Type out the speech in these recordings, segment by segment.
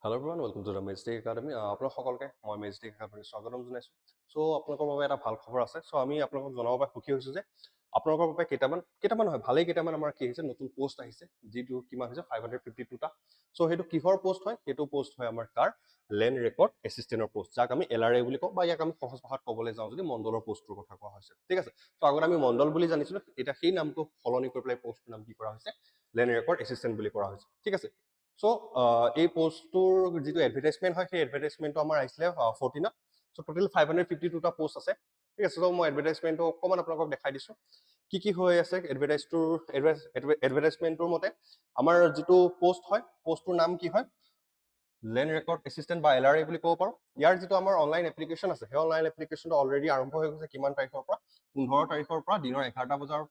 Hello everyone, welcome to the Majestic Academy. আপোনাক সকলোকে মই Majestic Academy স্বাগতম জনাইছো। সো আপোনালোকৰ বাবে এটা ভাল খবৰ আছে। সো আমি আপোনালোকক জনাব বাবে সুখী হৈছো যে আপোনালোকৰ বাবে কেইটামান নহয় ভালেই কেইটামান আমাৰ কি হৈছে নতুন পোষ্ট আহিছে যিটো কিমান হৈছে 552 টা। সো সেইটো কিহৰ পোষ্ট হয়? সেইটো পোষ্ট হয় আমাৰ কাৰ লেণ্ড ৰেকৰ্ড এছিষ্টেণ্টৰ পোষ্ট, যাক আমি LRA বুলি কওঁ, বা ইয়াক আমি সহজ ভাষাত ক'বলৈ যাওঁ যদি মণ্ডলৰ পোষ্টৰ কথা কোৱা হৈছে। ঠিক আছে, তো আগতে আমি মণ্ডল বুলি জানিছিলো, এতিয়া সেই নামটো সলনি কৰি পেলাই পোষ্টৰ নাম কি কৰা হৈছে, লেণ্ড ৰেকৰ্ড এছিষ্টেণ্ট বুলি কৰা হৈছে। ঠিক আছে, সো এই পোষ্টটোৰ যিটো এডভাৰটাইজমেণ্ট হয় সেই এডভাৰটাইজমেণ্টটো আমাৰ আহিছিলে 14ত। সো টোটেল 552 টা পোষ্ট আছে। ঠিক আছে, সো মই এডভাৰটাইজমেণ্টটো অকণমান আপোনালোকক দেখাই দিছোঁ কি হৈ আছে। এডভাৰটাইজমেণ্টটোৰ মতে আমাৰ যিটো পোষ্ট হয়, পোষ্টটোৰ নাম কি হয়, লেণ্ড ৰেকৰ্ড এছিষ্টেণ্ট বা LRA বুলি ক'ব পাৰোঁ। ইয়াৰ যিটো আমাৰ অনলাইন এপ্লিকেশ্যন আছে, সেই অনলাইন এপ্লিকেশ্যনটো অলৰেডি আৰম্ভ হৈ গৈছে। কিমান তাৰিখৰ পৰা? 15 তাৰিখৰ পৰা দিনৰ 11টা বজাৰ,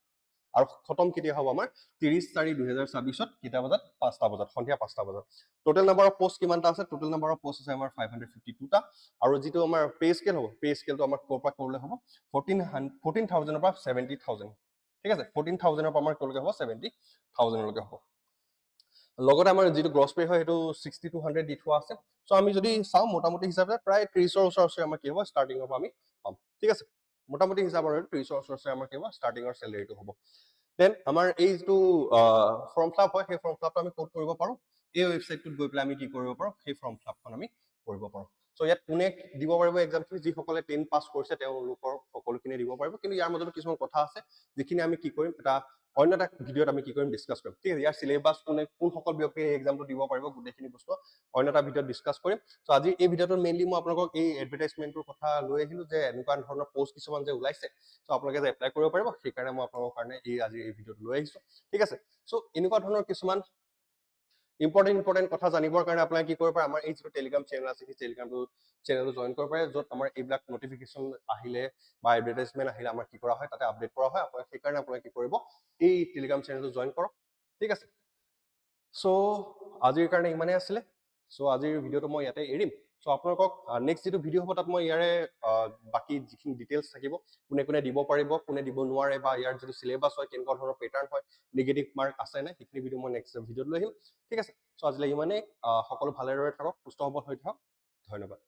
আৰু খতম কেতিয়া হ'ব আমাৰ 30/4/2024 কেইটা বজাত? 5টা বজাত, সন্ধিয়া 5টা বজাত। টোটেল নাম্বাৰ অফ পোষ্ট কিমানটা আছে? টোটেল নাম্বাৰ অফ পোষ্ট আছে আমাৰ 552 টা। আৰু যিটো আমাৰ পে স্কেল হ'ব, পে স্কেলটো আমাৰ ক'ৰ পৰা ক'লৈ হ'ব? 14,000 পৰা 70,000। ঠিক আছে, 14,000 পৰা আমাৰ ক'লৈকে হ'ব? 70,000লৈকে হ'ব। লগতে আমাৰ যিটো গ্ৰছ পে হয় সেইটো 6200 দি থোৱা আছে। চ' আমি যদি চাওঁ মোটামুটি হিচাপে প্ৰায় 30ৰ ওচৰা-ওচৰি আমাৰ কি হ'ব ষ্টাৰ্টিঙৰ পৰা আমি পাম। ঠিক আছে, মোটামুটি হিচাপত 30ৰ ওচৰা-ওচৰি আমাৰ কি হ'ব ষ্টাৰ্টিঙৰ চেলেৰিটো হ'ব। দেন আমাৰ এই যিটো ফৰ্ম ফিল আপ হয়, সেই ফৰ্ম ফিল আপটো আমি ক'ত কৰিব পাৰোঁ? এই ৱেবছাইটটোত গৈ পেলাই আমি কি কৰিব পাৰোঁ, সেই ফৰ্ম ফিল আপখন আমি কৰিব পাৰোঁ। চ' ইয়াত কোনে দিব পাৰিব এক্সামখিনি? যিসকলে 10 পাছ কৰিছে তেওঁলোকৰ সকলোখিনিয়ে দিব পাৰিব। কিন্তু ইয়াৰ মাজতো কিছুমান কথা আছে যিখিনি আমি কি কৰিম, অন্য এটা ভিডিঅ'ত আমি কি কৰিম, ডিছকাছ কৰিম। ঠিক আছে, ইয়াৰ চিলেবাছ কোনসকল ব্যক্তিয়ে এই এক্সামটো দিব পাৰিব, গোটেইখিনি বস্তু অন্য এটা ভিডিঅ'ত ডিছকাছ কৰিম। চ' আজি এই ভিডিঅ'টোত মেইনলি মই আপোনালোকক এই এডভাৰটাইজমেণ্টটোৰ কথা লৈ আহিলোঁ যে এনেকুৱা ধৰণৰ পষ্ট কিছুমান যে ওলাইছে, চ' আপোনালোকে যে এপ্লাই কৰিব পাৰিব, সেইকাৰণে মই আপোনালোকৰ কাৰণে আজি এই ভিডিঅ'টো লৈ আহিছোঁ। ঠিক আছে, চ' এনেকুৱা ধৰণৰ কিছুমান ইম্পৰ্টেণ্ট কথা জানিবৰ কাৰণে আপোনালোকে কি কৰিব পাৰে, আমাৰ এই যিটো টেলিগ্ৰাম চেনেল আছে সেই চেনেলটো জইন কৰিব পাৰে, য'ত আমাৰ এইবিলাক নটিফিকেশ্যন আহিলে বা এডভাৰটাইজমেণ্ট আহিলে আমাৰ কি কৰা হয়, তাতে আপডেট কৰা হয়। সেইকাৰণে আপোনালোকে কি কৰিব, এই টেলিগ্ৰাম চেনেলটো জইন কৰক। ঠিক আছে, চ' আজিৰ কাৰণে ইমানেই আছিলে। চ' আজিৰ ভিডিঅ'টো মই ইয়াতে এৰিম। চ' আপোনালোকক নেক্সট যিটো ভিডিঅ' হ'ব তাত মই ইয়াৰে বাকী যিখিনি ডিটেইলছ থাকিব, কোনে কোনে দিব পাৰিব, কোনে দিব নোৱাৰে, বা ইয়াৰ যিটো চিলেবাছ হয়, কেনেকুৱা ধৰণৰ পেটাৰ্ণ হয়, নিগেটিভ মাৰ্ক আছে নে, সেইখিনি ভিডিঅ' মই নেক্সট ভিডিঅ'ত লৈ আহিম। ঠিক আছে, চ' আজিলৈ ইমানেই। সকলো ভালেদৰে থাকক, সুস্থ সবল হৈ থাকক। ধন্যবাদ।